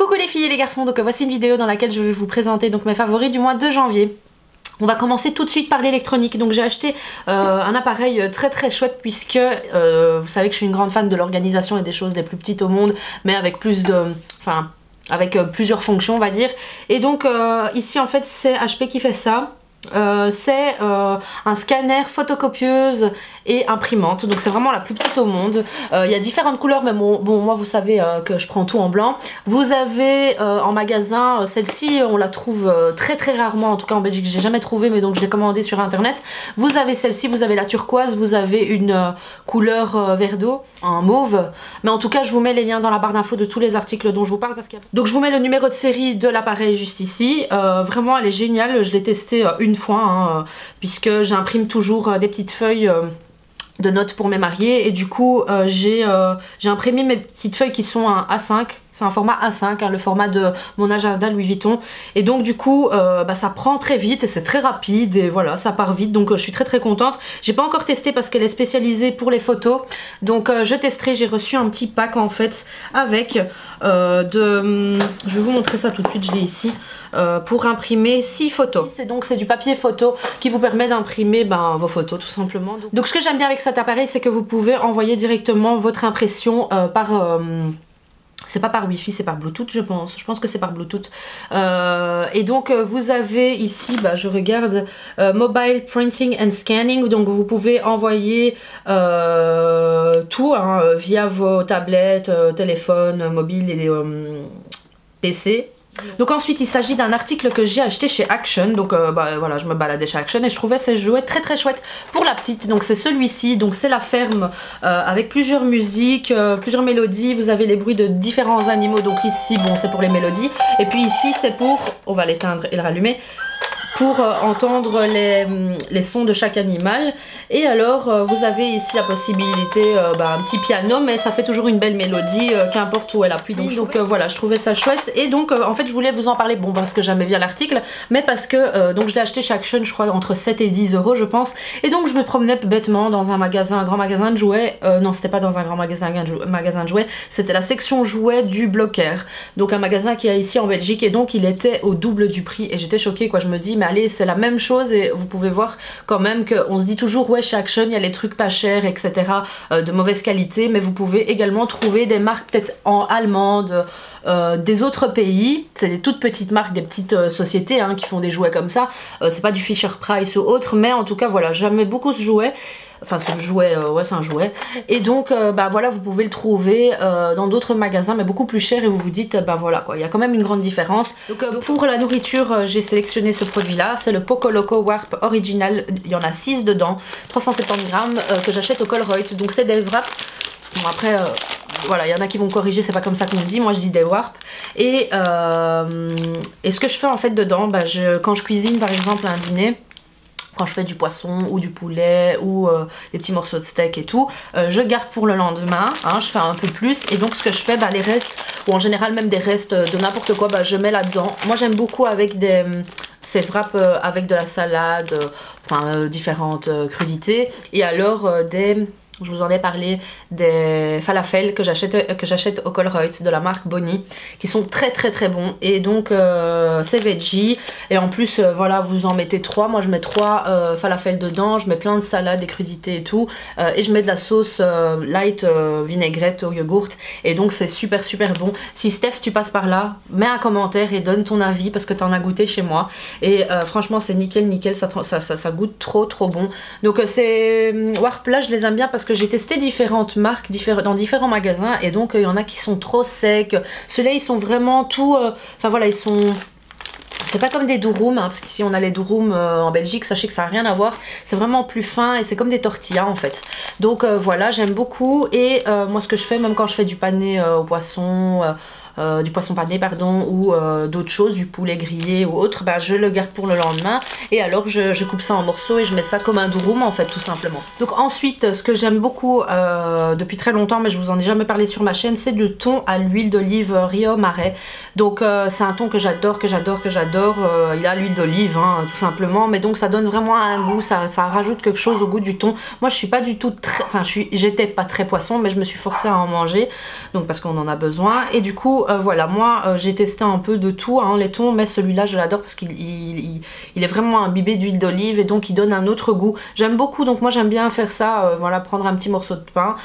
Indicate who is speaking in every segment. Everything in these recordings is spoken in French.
Speaker 1: Coucou les filles et les garçons, donc voici une vidéo dans laquelle je vais vous présenter donc mes favoris du mois de janvier. On va commencer tout de suite par l'électronique. Donc j'ai acheté un appareil très chouette puisque vous savez que je suis une grande fan de l'organisation et des choses les plus petites au monde, mais avec plus de... enfin, avec plusieurs fonctions on va dire. Et donc ici en fait c'est HP qui fait ça. C'est un scanner, photocopieuse et imprimante, donc c'est vraiment la plus petite au monde. Il y a différentes couleurs, mais bon moi vous savez que je prends tout en blanc. Vous avez en magasin, celle-ci on la trouve très rarement, en tout cas en Belgique j'ai jamais trouvé, mais donc je l'ai commandée sur internet. Vous avez celle-ci, vous avez la turquoise, vous avez une couleur vert d'eau, un mauve, mais en tout cas je vous mets les liens dans la barre d'infos de tous les articles dont je vous parle parce donc je vous mets le numéro de série de l'appareil juste ici. Vraiment elle est géniale, je l'ai testée une fois hein, puisque j'imprime toujours des petites feuilles de notes pour mes mariés et du coup j'ai imprimé mes petites feuilles qui sont un A5, c'est un format A5, hein, le format de mon agenda Louis Vuitton, et donc du coup ça prend très vite et c'est très rapide et voilà ça part vite, donc je suis très contente. J'ai pas encore testé parce qu'elle est spécialisée pour les photos, donc je testerai. J'ai reçu un petit pack en fait avec je vais vous montrer ça tout de suite, je l'ai ici, pour imprimer 6 photos. C'est du papier photo qui vous permet d'imprimer vos photos tout simplement. Donc ce que j'aime bien avec cet appareil, c'est que vous pouvez envoyer directement votre impression par... c'est pas par Wi-Fi, c'est par Bluetooth je pense que c'est par Bluetooth. Et donc vous avez ici, je regarde, Mobile Printing and Scanning, donc vous pouvez envoyer tout hein, via vos tablettes, téléphones, mobiles et PC. Donc ensuite il s'agit d'un article que j'ai acheté chez Action, donc voilà je me baladais chez Action et je trouvais ces jouets très chouettes pour la petite. Donc c'est celui-ci, donc c'est la ferme avec plusieurs musiques, plusieurs mélodies, vous avez les bruits de différents animaux, donc ici bon c'est pour les mélodies, et puis ici c'est pour, on va l'éteindre et le rallumer, pour entendre les sons de chaque animal. Et alors vous avez ici la possibilité un petit piano, mais ça fait toujours une belle mélodie qu'importe où elle appuie. Donc voilà, je trouvais ça chouette et donc en fait je voulais vous en parler, bon parce que j'aimais bien l'article, mais parce que donc je l'ai acheté chez Action je crois entre 7 et 10 euros je pense, et donc je me promenais bêtement dans un magasin, un grand magasin de jouets, non c'était pas dans un grand magasin de jouets, c'était la section jouets du Blocker, donc un magasin qui est ici en Belgique, et donc il était au double du prix et j'étais choquée quoi. Je me dis mais allez c'est la même chose, et vous pouvez voir quand même qu'on se dit toujours ouais chez Action il y a les trucs pas chers etc, de mauvaise qualité, mais vous pouvez également trouver des marques peut-être en allemande, des autres pays, c'est des toutes petites marques, des petites sociétés hein, qui font des jouets comme ça, c'est pas du Fisher Price ou autre, mais en tout cas voilà j'aimais beaucoup ce jouet. Enfin ce jouet, ouais c'est un jouet, et donc voilà vous pouvez le trouver dans d'autres magasins mais beaucoup plus cher, et vous vous dites voilà quoi, il y a quand même une grande différence. Donc pour la nourriture j'ai sélectionné ce produit là, c'est le Poco Loco Warp Original, il y en a 6 dedans, 370 grammes que j'achète au Colruyt, donc c'est des wraps. Bon après voilà, il y en a qui vont corriger, c'est pas comme ça qu'on dit, moi je dis des warp. Et ce que je fais en fait dedans, quand je cuisine par exemple un dîner, quand je fais du poisson ou du poulet ou des petits morceaux de steak et tout, je garde pour le lendemain, hein, je fais un peu plus, et donc ce que je fais, les restes, ou en général même des restes de n'importe quoi, je mets là-dedans. Moi j'aime beaucoup avec ces wraps avec de la salade, différentes crudités, et alors je vous en ai parlé, des falafels que j'achète au Colruyt de la marque Bonnie, qui sont très bons, et donc c'est veggie, et en plus voilà vous en mettez 3, moi je mets 3 falafels dedans, je mets plein de salades et crudités et tout, et je mets de la sauce light vinaigrette au yogourt, et donc c'est super bon. Si Steph tu passes par là, mets un commentaire et donne ton avis parce que t'en as goûté chez moi, et franchement c'est nickel, ça goûte trop bon. Donc ces warp là je les aime bien parce que j'ai testé différentes marques dans différents magasins, et donc il y en a qui sont trop secs, ceux-là ils sont vraiment tout, voilà ils sont... C'est pas comme des durum, hein, parce qu'ici on a les durum en Belgique, sachez que ça n'a rien à voir, c'est vraiment plus fin et c'est comme des tortillas en fait. Donc voilà, j'aime beaucoup, et moi ce que je fais, même quand je fais du pané au poisson, du poisson pané pardon, ou d'autres choses, du poulet grillé ou autre, je le garde pour le lendemain, et alors je coupe ça en morceaux et je mets ça comme un durum en fait tout simplement. Donc ensuite ce que j'aime beaucoup depuis très longtemps, mais je vous en ai jamais parlé sur ma chaîne, c'est le thon à l'huile d'olive Rio Mare. Donc c'est un thon que j'adore, il a l'huile d'olive hein, tout simplement, mais donc ça donne vraiment un goût, ça rajoute quelque chose au goût du thon. Moi je suis pas du tout très, j'étais pas très poisson, mais je me suis forcée à en manger, donc parce qu'on en a besoin, et du coup voilà, moi j'ai testé un peu de tout, hein, les tons, mais celui-là je l'adore parce qu'il est vraiment imbibé d'huile d'olive et donc il donne un autre goût. J'aime beaucoup, donc moi j'aime bien faire ça, voilà, prendre un petit morceau de pain,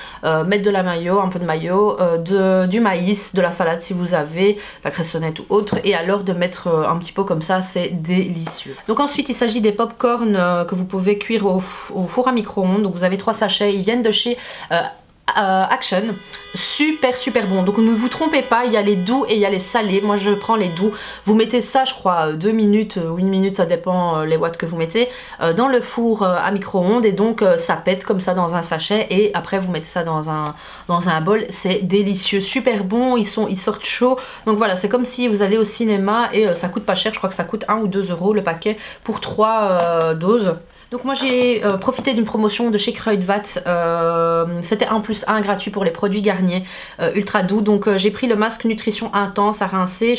Speaker 1: mettre de la mayo, un peu de mayo, du maïs, de la salade si vous avez, la cressonnette ou autre, et alors de mettre un petit pot comme ça, c'est délicieux. Donc ensuite il s'agit des pop-corn que vous pouvez cuire au four à micro-ondes. Donc vous avez 3 sachets, ils viennent de chez Action, super bon. Donc ne vous trompez pas, il y a les doux et il y a les salés. Moi je prends les doux. Vous mettez ça, je crois 2 minutes ou 1 minute, ça dépend les watts que vous mettez, dans le four à micro-ondes, et donc ça pète comme ça dans un sachet, et après vous mettez ça dans un bol. C'est délicieux, super bon, ils sortent chauds. Donc voilà, c'est comme si vous allez au cinéma, et ça coûte pas cher, je crois que ça coûte 1 ou 2 euros le paquet pour 3 doses. Donc moi j'ai profité d'une promotion de chez Kruidvat, c'était 1+1 gratuit pour les produits Garnier ultra doux. Donc j'ai pris le masque nutrition intense à rincer,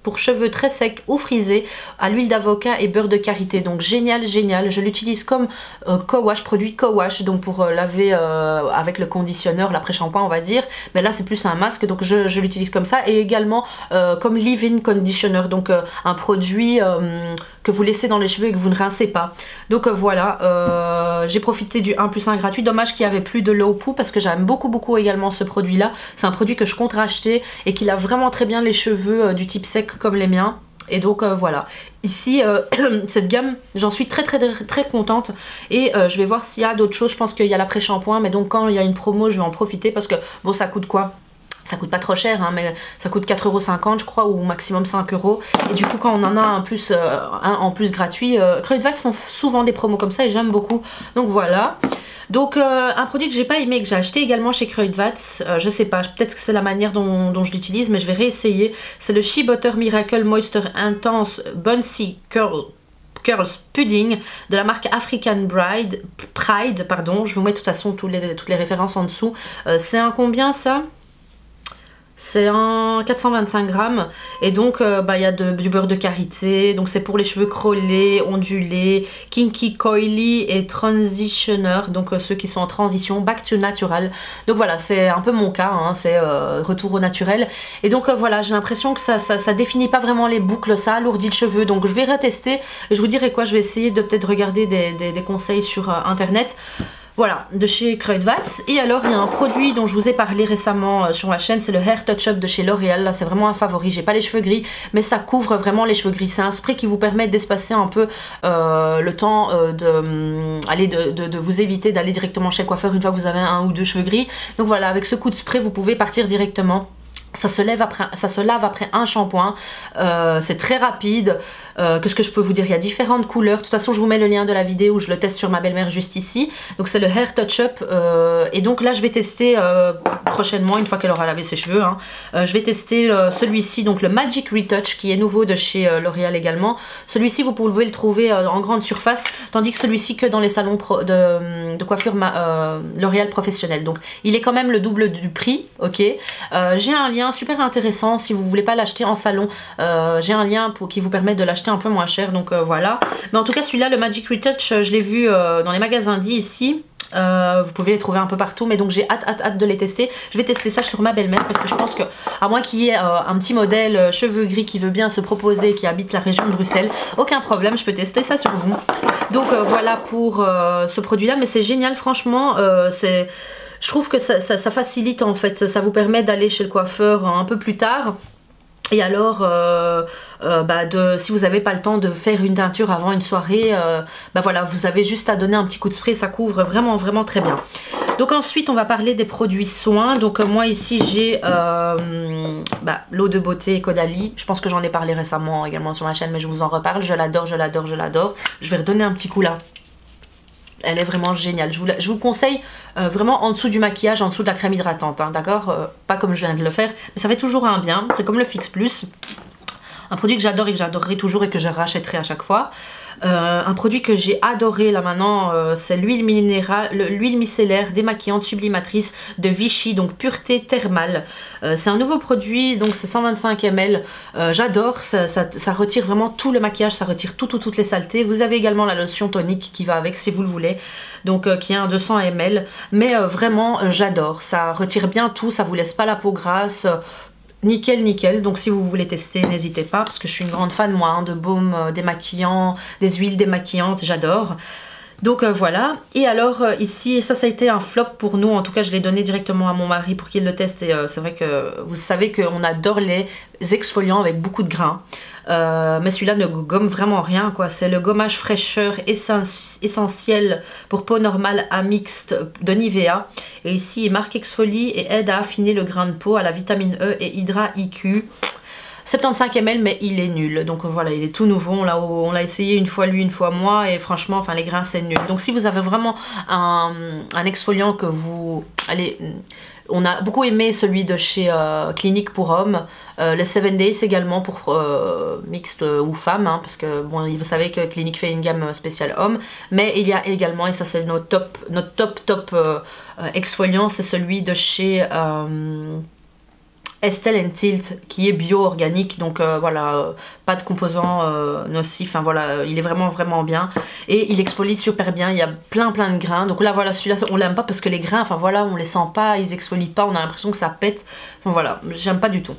Speaker 1: pour cheveux très secs ou frisés, à l'huile d'avocat et beurre de karité. Donc génial, je l'utilise comme co-wash, produit co-wash, donc pour laver avec le conditionneur, l'après-shampoing on va dire, mais là c'est plus un masque, donc je l'utilise comme ça, et également comme leave-in conditioner, donc un produit que vous laissez dans les cheveux et que vous ne rincez pas. Donc voilà, j'ai profité du 1+1 gratuit. Dommage qu'il n'y avait plus de l'eau pou, parce que j'aime beaucoup également ce produit là. C'est un produit que je compte racheter et qui lave vraiment très bien les cheveux du type sec comme les miens. Et donc voilà, ici cette gamme, j'en suis très contente, et je vais voir s'il y a d'autres choses. Je pense qu'il y a l'après-shampoing, mais donc quand il y a une promo je vais en profiter, parce que bon, ça coûte quoi? Ça coûte pas trop cher, hein, mais ça coûte 4,50 € je crois, ou maximum 5 €. Et du coup quand on en a un en plus gratuit, Kruidvat font souvent des promos comme ça et j'aime beaucoup. Donc voilà. Donc un produit que j'ai pas aimé, que j'ai acheté également chez Kruidvat, je sais pas, peut-être que c'est la manière dont je l'utilise, mais je vais réessayer. C'est le Shea Butter Miracle Moisture Intense Bunsey Curls Pudding de la marque African Pride, pardon. Je vous mets de toute façon toutes les références en dessous. C'est un combien ça? C'est un 425 grammes, et donc il y a du beurre de karité, donc c'est pour les cheveux crôlés, ondulés, kinky, coily et transitioner, donc ceux qui sont en transition, back to natural. Donc voilà, c'est un peu mon cas, hein, c'est retour au naturel. Et donc voilà, j'ai l'impression que ça définit pas vraiment les boucles, ça alourdit le cheveu, donc je vais retester et je vous dirai quoi. Je vais essayer de peut-être regarder des conseils sur internet. Voilà, de chez Kruidvat. Et alors il y a un produit dont je vous ai parlé récemment sur la chaîne, c'est le Hair Touch-Up de chez L'Oréal. Là c'est vraiment un favori, j'ai pas les cheveux gris, mais ça couvre vraiment les cheveux gris. C'est un spray qui vous permet d'espacer un peu le temps de vous éviter d'aller directement chez le coiffeur une fois que vous avez 1 ou 2 cheveux gris. Donc voilà, avec ce coup de spray vous pouvez partir directement. Ça se lave après un shampoing, c'est très rapide. Qu'est-ce que je peux vous dire? Il y a différentes couleurs. De toute façon, je vous mets le lien de la vidéo où je le teste sur ma belle-mère juste ici. Donc c'est le Hair Touch-Up. Et donc là, je vais tester prochainement, une fois qu'elle aura lavé ses cheveux. Hein, je vais tester celui-ci, donc le Magic Retouch, qui est nouveau de chez L'Oréal également. Celui-ci, vous pouvez le trouver en grande surface, tandis que celui-ci que dans les salons de coiffure L'Oréal professionnel. Donc il est quand même le double du prix, ok. J'ai un lien super intéressant si vous voulez pas l'acheter en salon. J'ai un lien qui vous permet de l'acheter un peu moins cher, donc voilà. Mais en tout cas celui-là, le Magic Retouch, je l'ai vu dans les magasins d'ici. Vous pouvez les trouver un peu partout, mais donc j'ai hâte de les tester. Je vais tester ça sur ma belle-mère, parce que je pense que, à moins qu'il y ait un petit modèle cheveux gris qui veut bien se proposer, qui habite la région de Bruxelles, aucun problème, je peux tester ça sur vous. Donc voilà pour ce produit là, mais c'est génial franchement. Je trouve que ça facilite en fait, ça vous permet d'aller chez le coiffeur un peu plus tard. Et alors, si vous n'avez pas le temps de faire une teinture avant une soirée, voilà, vous avez juste à donner un petit coup de spray, ça couvre vraiment très bien. Donc ensuite, on va parler des produits soins. Donc moi ici, j'ai l'eau de beauté Caudalie. Je pense que j'en ai parlé récemment également sur ma chaîne, mais je vous en reparle. Je l'adore. Je vais redonner un petit coup là. Elle est vraiment géniale. Je vous conseille vraiment en dessous du maquillage, en dessous de la crème hydratante, hein, d'accord, pas comme je viens de le faire, mais ça fait toujours un bien. C'est comme le Fix Plus. Un produit que j'adore et que j'adorerai toujours et que je rachèterai à chaque fois. Un produit que j'ai adoré là maintenant, c'est l'huile micellaire démaquillante sublimatrice de Vichy, donc pureté thermale. C'est un nouveau produit, donc c'est 125 ml. J'adore, ça retire vraiment tout le maquillage, ça retire toutes les saletés. Vous avez également la lotion tonique qui va avec si vous le voulez, donc qui est un 200 ml. Mais vraiment, j'adore, ça retire bien tout, ça vous laisse pas la peau grasse. nickel nickel, donc si vous voulez tester n'hésitez pas parce que je suis une grande fan moi hein, de baumes démaquillants, des huiles démaquillantes, j'adore. Donc voilà, et alors ici ça a été un flop pour nous, en tout cas je l'ai donné directement à mon mari pour qu'il le teste et c'est vrai que vous savez qu'on adore les exfoliants avec beaucoup de grains. Mais celui-là ne gomme vraiment rien quoi, c'est le gommage fraîcheur essentiel pour peau normale à mixte de Nivea. Et ici il marque exfolie et aide à affiner le grain de peau à la vitamine E et Hydra IQ. 75 ml mais il est nul, donc voilà il est tout nouveau, on l'a essayé une fois lui une fois moi et franchement enfin les grains c'est nul. Donc si vous avez vraiment un exfoliant que vous allez, on a beaucoup aimé celui de chez Clinique pour hommes, le 7 Days également pour mixte ou femmes hein, parce que bon vous savez que Clinique fait une gamme spéciale homme, mais il y a également, et ça c'est notre top exfoliant, c'est celui de chez Estelle Tilt qui est bio-organique, donc voilà, pas de composants nocifs, hein, voilà, il est vraiment bien et il exfolie super bien, il y a plein de grains. Donc là voilà, celui-là on l'aime pas parce que les grains, enfin voilà, on les sent pas, ils exfolient pas, on a l'impression que ça pète, enfin voilà, j'aime pas du tout.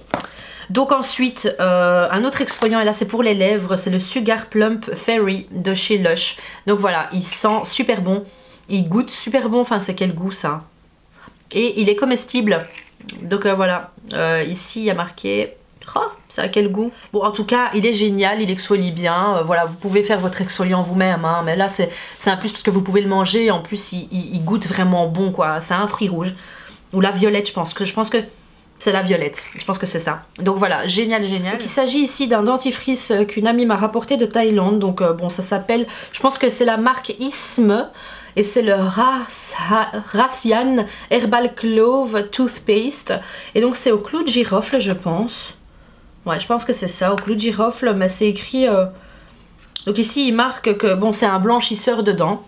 Speaker 1: Donc ensuite, un autre exfoliant, et là c'est pour les lèvres, c'est le Sugar Plump Fairy de chez Lush. Donc voilà, il sent super bon, il goûte super bon, enfin c'est quel goût ça? Et il est comestible. Donc voilà, ici il y a marqué, oh, ça a quel goût? Bon en tout cas il est génial, il exfolie bien, voilà vous pouvez faire votre exfoliant vous-même hein, mais là c'est un plus parce que vous pouvez le manger et en plus il goûte vraiment bon quoi, c'est un fruit rouge, ou la violette je pense que c'est la violette, je pense que c'est ça. Donc voilà, génial. Donc, il s'agit ici d'un dentifrice qu'une amie m'a rapporté de Thaïlande, donc bon ça s'appelle, je pense que c'est la marque Isme. Et c'est le Racian Herbal Clove Toothpaste. Et donc c'est au clou de girofle je pense. Ouais je pense que c'est ça, au clou de girofle, mais c'est écrit... Donc ici il marque que bon c'est un blanchisseur dedans.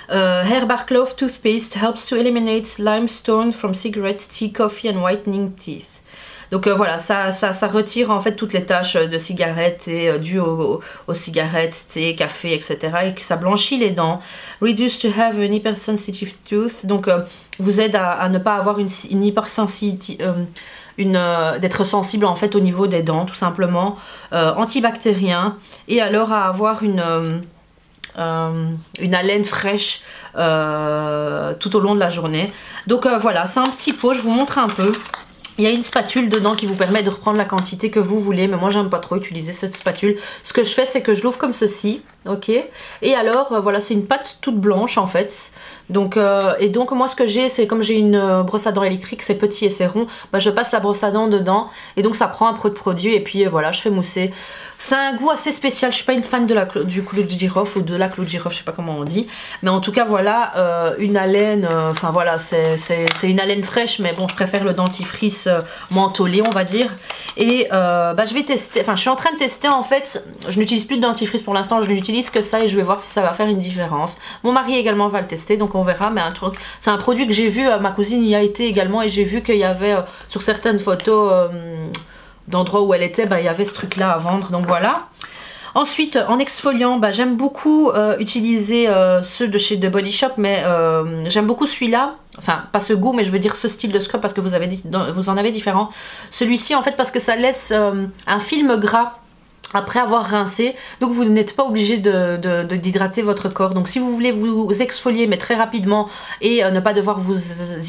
Speaker 1: Herbal Clove Toothpaste helps to eliminate limestone from cigarettes, tea, coffee and whitening teeth. Donc voilà, ça retire en fait toutes les taches de cigarettes et dues aux cigarettes, thé, café, etc. Et que ça blanchit les dents. Reduce to have an hypersensitive tooth. Donc vous aide à ne pas avoir une hypersensitivité, d'être sensible en fait au niveau des dents tout simplement. Antibactérien. Et alors à avoir une haleine fraîche tout au long de la journée. Donc voilà, c'est un petit pot, je vous montre un peu. Il y a une spatule dedans qui vous permet de reprendre la quantité que vous voulez, mais moi j'aime pas trop utiliser cette spatule. Ce que je fais c'est que je l'ouvre comme ceci, ok. Et alors voilà, c'est une pâte toute blanche en fait. Donc, et donc moi ce que j'ai, c'est comme j'ai une brosse à dents électrique, c'est petit et c'est rond, bah, je passe la brosse à dents dedans et donc ça prend un peu de produit et puis voilà, je fais mousser. C'est un goût assez spécial, je suis pas une fan de du clou de girofle ou de la clou de girofle, je sais pas comment on dit. Mais en tout cas voilà, une haleine, enfin voilà, c'est une haleine fraîche, mais bon je préfère le dentifrice mentholé on va dire. Et bah, je vais tester, enfin je suis en train de tester en fait, je n'utilise plus de dentifrice pour l'instant, je n'utilise que ça et je vais voir si ça va faire une différence. Mon mari également va le tester donc on verra, mais c'est un produit que j'ai vu, ma cousine y a été également et j'ai vu qu'il y avait sur certaines photos d'endroits où elle était, bah, il y avait ce truc là à vendre, donc voilà. Ensuite en exfoliant, bah, j'aime beaucoup utiliser ceux de chez The Body Shop, mais j'aime beaucoup celui-là, enfin pas ce goût mais je veux dire ce style de scrub parce que vous en avez différents. Celui-ci en fait parce que ça laisse un film gras après avoir rincé, donc vous n'êtes pas obligé d'hydrater votre corps. Donc si vous voulez vous exfolier mais très rapidement et ne pas devoir vous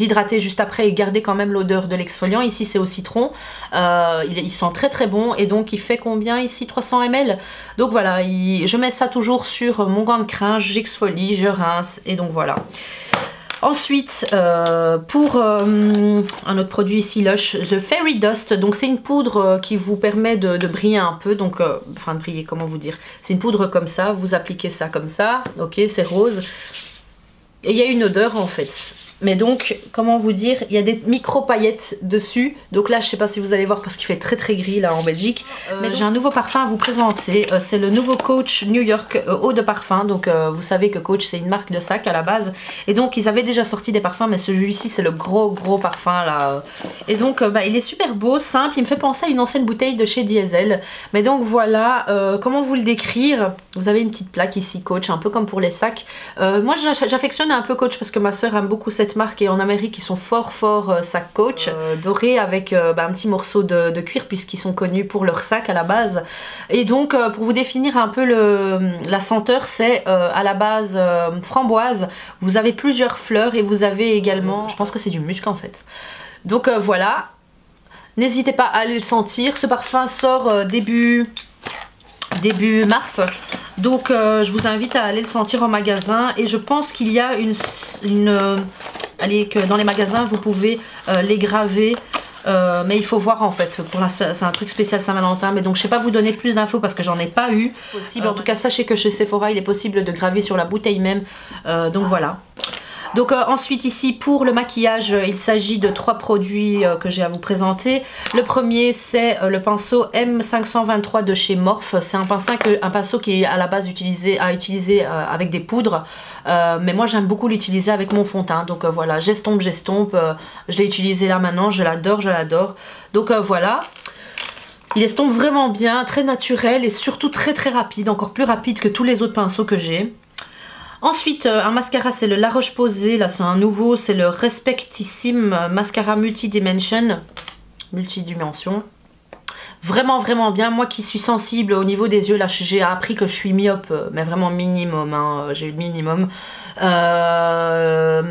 Speaker 1: hydrater juste après et garder quand même l'odeur de l'exfoliant, ici c'est au citron, il sent très bon et donc il fait combien ici, 300 ml. Donc voilà, je mets ça toujours sur mon gant de crin, j'exfolie, je rince et donc voilà. Ensuite, pour un autre produit ici, Lush, le Fairy Dust, donc c'est une poudre qui vous permet de briller un peu, donc, enfin de briller, comment vous dire, c'est une poudre comme ça, vous appliquez ça comme ça, ok, c'est rose, et il y a une odeur en fait. Mais donc, comment vous dire, il y a des micro paillettes dessus. Donc là, je sais pas si vous allez voir parce qu'il fait très gris là en Belgique. Mais j'ai un nouveau parfum à vous présenter. C'est le nouveau Coach New York eau de parfum. Donc vous savez que Coach c'est une marque de sac à la base. Et donc ils avaient déjà sorti des parfums, mais celui-ci c'est le gros parfum là. Et donc bah, il est super beau, simple. Il me fait penser à une ancienne bouteille de chez Diesel. Mais donc voilà, comment vous le décrire? Vous avez une petite plaque ici Coach, un peu comme pour les sacs. Moi j'affectionne un peu Coach parce que ma soeur aime beaucoup cette cette marque et en Amérique ils sont fort sac Coach, doré avec un petit morceau de cuir puisqu'ils sont connus pour leur sac à la base. Et donc pour vous définir un peu la senteur, c'est à la base framboise, vous avez plusieurs fleurs et vous avez également, je pense que c'est du musc en fait. Donc voilà, n'hésitez pas à aller le sentir, ce parfum sort début mars. Donc je vous invite à aller le sentir en magasin et je pense qu'il y a allez, que dans les magasins vous pouvez les graver, mais il faut voir en fait, pour c'est un truc spécial Saint-Valentin, mais donc je sais pas vous donner plus d'infos parce que j'en ai pas eu. Possible, en tout cas sachez que chez Sephora il est possible de graver sur la bouteille même, donc voilà. Donc ensuite ici pour le maquillage il s'agit de 3 produits que j'ai à vous présenter. Le premier c'est le pinceau M523 de chez Morphe. C'est un pinceau qui est à la base à utiliser avec des poudres. Mais moi j'aime beaucoup l'utiliser avec mon fond de teint. Donc voilà, j'estompe. Je l'ai utilisé là maintenant, je l'adore. Donc voilà. Il estompe vraiment bien, très naturel et surtout très rapide. Encore plus rapide que tous les autres pinceaux que j'ai. Ensuite, un mascara, c'est le La Roche-Posay. Là, c'est un nouveau, c'est le Respectissime Mascara Multidimension. Vraiment bien. Moi qui suis sensible au niveau des yeux, là, j'ai appris que je suis myope, mais vraiment minimum. Hein, j'ai eu le minimum. Ça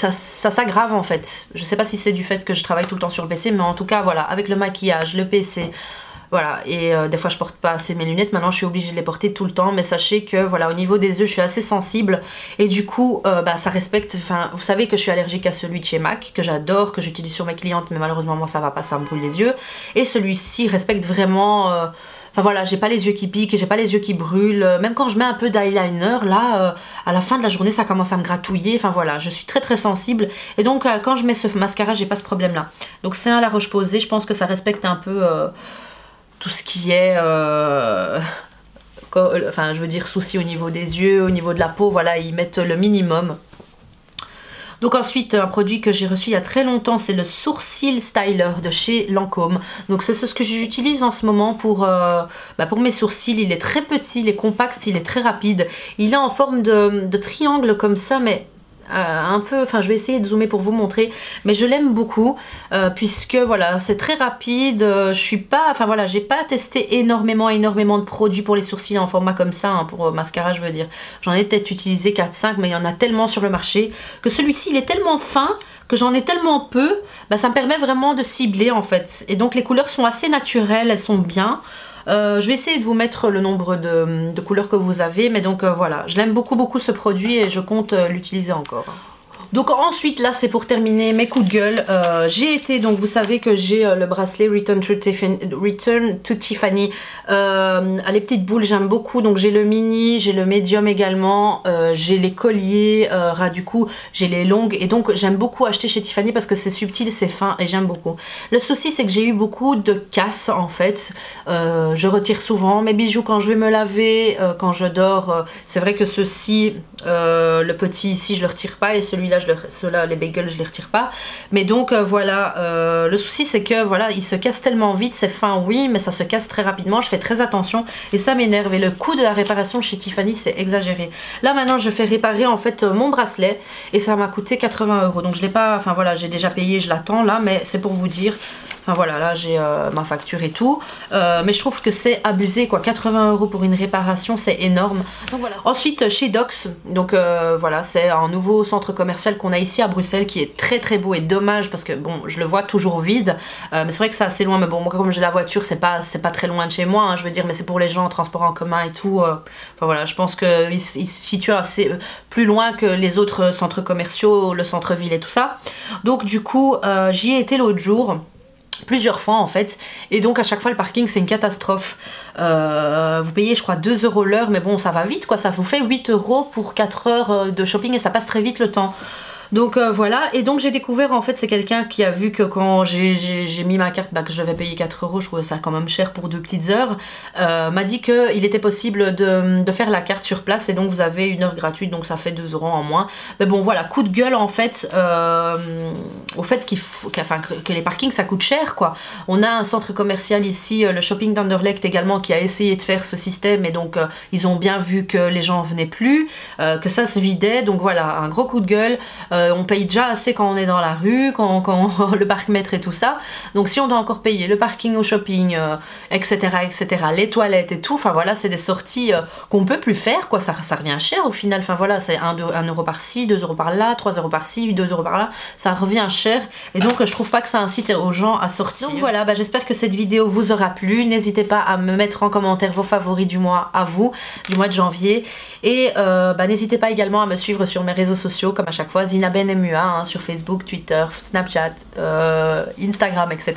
Speaker 1: s'aggrave en fait. Je sais pas si c'est du fait que je travaille tout le temps sur le PC, mais en tout cas, voilà, avec le maquillage, le PC... Voilà, et des fois je porte pas assez mes lunettes, maintenant je suis obligée de les porter tout le temps, mais sachez que voilà, au niveau des yeux je suis assez sensible et du coup ça respecte, enfin vous savez que je suis allergique à celui de chez MAC, que j'adore, que j'utilise sur mes clientes, mais malheureusement moi ça va pas, ça me brûle les yeux, et celui-ci respecte vraiment... Enfin voilà, j'ai pas les yeux qui piquent, j'ai pas les yeux qui brûlent, même quand je mets un peu d'eyeliner, là, à la fin de la journée ça commence à me gratouiller, enfin voilà, je suis très sensible, et donc quand je mets ce mascara, j'ai pas ce problème là. Donc c'est un La Roche-Posay, je pense que ça respecte un peu... tout ce qui est, enfin je veux dire souci au niveau des yeux, au niveau de la peau, voilà, ils mettent le minimum. Donc ensuite, un produit que j'ai reçu il y a très longtemps, c'est le Sourcil Styler de chez Lancôme. Donc c'est ce que j'utilise en ce moment pour mes sourcils. Il est très petit, il est compact, il est très rapide. Il est en forme de triangle comme ça, mais... un peu, enfin je vais essayer de zoomer pour vous montrer, mais je l'aime beaucoup puisque voilà, c'est très rapide. Je suis pas, enfin voilà, j'ai pas testé énormément de produits pour les sourcils en format comme ça, hein, pour mascara je veux dire. J'en ai peut-être utilisé 4-5, mais il y en a tellement sur le marché que celui-ci il est tellement fin que j'en ai tellement peu, ça me permet vraiment de cibler en fait. Et donc les couleurs sont assez naturelles, elles sont bien. Je vais essayer de vous mettre le nombre de couleurs que vous avez, mais donc voilà, je l'aime beaucoup ce produit et je compte l'utiliser encore. Donc ensuite là c'est pour terminer mes coups de gueule, j'ai été, donc vous savez que j'ai le bracelet Return to Tiffany, les petites boules j'aime beaucoup, donc j'ai le mini, j'ai le médium également, j'ai les colliers ras du cou, j'ai les longues, et donc j'aime beaucoup acheter chez Tiffany parce que c'est subtil, c'est fin et j'aime beaucoup. Le souci c'est que j'ai eu beaucoup de casse en fait, je retire souvent mes bijoux quand je vais me laver, quand je dors, c'est vrai que ceci, le petit ici je le retire pas et celui-là ceux-là, les bagels, je les retire pas. Mais donc voilà, le souci c'est que voilà, il se casse tellement vite, c'est fin oui, mais ça se casse très rapidement, je fais très attention et ça m'énerve. Et le coût de la réparation chez Tiffany, c'est exagéré. Là maintenant, je fais réparer en fait mon bracelet et ça m'a coûté 80 €. Donc je l'ai pas, enfin voilà, j'ai déjà payé, je l'attends là, mais c'est pour vous dire. Enfin voilà, là j'ai ma facture et tout. Mais je trouve que c'est abusé quoi, 80 € pour une réparation, c'est énorme. Donc voilà. Ensuite chez Dox, donc voilà, c'est un nouveau centre commercial qu'on a ici à Bruxelles qui est très beau et dommage parce que bon, je le vois toujours vide. Mais c'est vrai que c'est assez loin, mais bon, moi comme j'ai la voiture, c'est pas très loin de chez moi, hein, je veux dire, mais c'est pour les gens en transport en commun et tout. Enfin voilà, je pense qu'il se situe assez plus loin que les autres centres commerciaux, le centre-ville et tout ça. Donc du coup, j'y ai été l'autre jour. Plusieurs fois en fait, et donc à chaque fois le parking c'est une catastrophe. Vous payez je crois 2 € l'heure, mais bon ça va vite quoi, ça vous fait 8 € pour 4 heures de shopping et ça passe très vite le temps. Donc voilà, et donc j'ai découvert en fait, c'est quelqu'un qui a vu que quand j'ai mis ma carte, que je devais payer 4 €, je trouvais ça quand même cher pour 2 petites heures, m'a dit qu'il était possible de faire la carte sur place et donc vous avez 1 heure gratuite, donc ça fait 2 € en moins. Mais bon voilà, coup de gueule en fait, au fait que les parkings ça coûte cher quoi. On a un centre commercial ici, le Shopping d'Anderlecht également, qui a essayé de faire ce système et donc ils ont bien vu que les gens venaient plus, que ça se vidait, donc voilà, un gros coup de gueule. On paye déjà assez quand on est dans la rue, quand le parc-mètre et tout ça. Donc si on doit encore payer le parking au shopping, etc., etc., les toilettes et tout, enfin voilà, c'est des sorties qu'on peut plus faire, quoi. Ça revient cher au final. Enfin voilà, c'est 1 euro par-ci, 2 euros par-là, 3 euros par-ci, 2 euros par-là. Ça revient cher. Et donc je trouve pas que ça incite aux gens à sortir. Donc voilà, bah, j'espère que cette vidéo vous aura plu. N'hésitez pas à me mettre en commentaire vos favoris du mois à vous, du mois de janvier. Et bah, n'hésitez pas également à me suivre sur mes réseaux sociaux, comme à chaque fois, ZinaBenMUA, hein, sur Facebook, Twitter, Snapchat, Instagram, etc.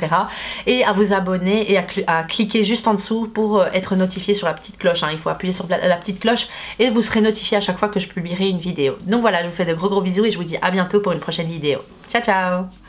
Speaker 1: Et à vous abonner et à cliquer juste en dessous pour être notifié sur la petite cloche. Hein. Il faut appuyer sur la petite cloche et vous serez notifié à chaque fois que je publierai une vidéo. Donc voilà, je vous fais de gros bisous et je vous dis à bientôt pour une prochaine vidéo. Ciao ciao!